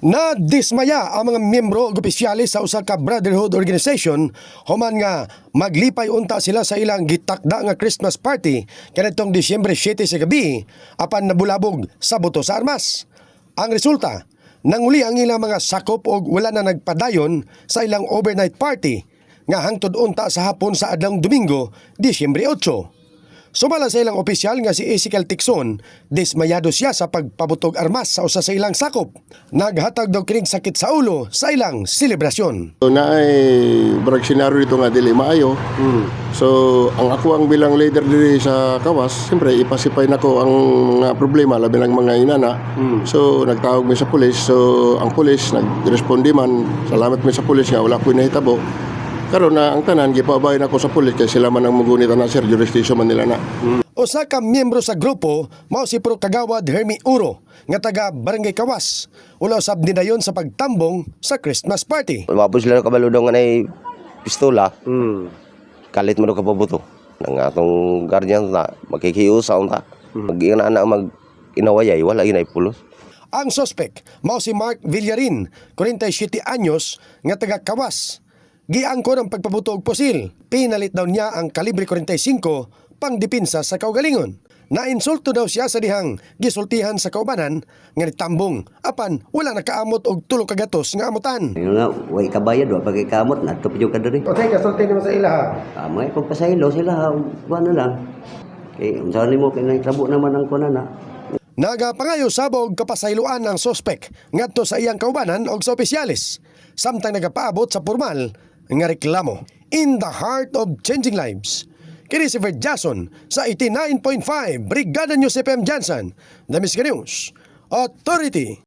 Nadismaya ang mga miyembro ug opisyalis sa usa ka brotherhood organization human nga maglipay unta sila sa ilang gitakda nga Christmas party kanitong Disyembre 7 sa gabi apan nabulabog sa buto sa armas. Ang resulta, nanguli ang ilang mga sakop og wala na nagpadayon sa ilang overnight party nga hangtod unta sa hapon sa adlong Domingo, Disyembre 8. Sumala sa ilang opisyal nga si Ezekiel Ticson, dismayado siya sa pagpabutog armas sa usa sa ilang sakop. Naghatag daw kining sakit sa ulo sa ilang selebrasyon. So naay brag senaryo dito nga dili maayo. So ang ako ang bilang leader diri sa Kawas, siyempre ipasipay nako ang mga problema labi ng mga inana. So nagtawag mi sa pulis. So ang pulis nagresponde man. Salamat mi sa pulis nga wala ko nahitabo. Karon na ang tanan gipabayon ako sa pulis kay sila man ang mugunit na sir jurisdiction man nila na. Usa ka miyembro sa grupo mao si Pro Kagawad Hermi Uro nga taga Barangay Kawas. Wala usab nidayon sa pagtambong sa Christmas party. Mapos sila kabalo daw nga nay pistola. Kalit mo daw kapabuto. Ang atong guardian na makikiusa unta. Mag-iina na mag-inawayay wala inay pulos. Ang suspect mao si Mark Villarin, 47 anyos nga taga Kawas. Giangkon ang pagpabuto og pusil. Pinalit daw niya ang kalibre 45 pang depensa sa kaugalingon. Nainsulto daw siya sa dihang gisultihan sa kaubanan nga nitambong apan wala nakaamot og tulo ka gatos nga amutan. Yung nga, way kabayad, wa pagay kamot, natop yung kadiri. O tayo kasulti mo sa ila ha. May pagpasaylo sila, buwan na lang. Eh, saan mo, kinahitabo naman ang kunana. Nagapangayo sabog kapasayloan ang suspect ngadto sa iyang kaubanan og sa opisyalis. Samtang nagapaabot sa formal nga reklamo. In the heart of changing lives. Kini si Verd Jason sa 89.5 Brigada News FM Jansan, The Miska News Authority.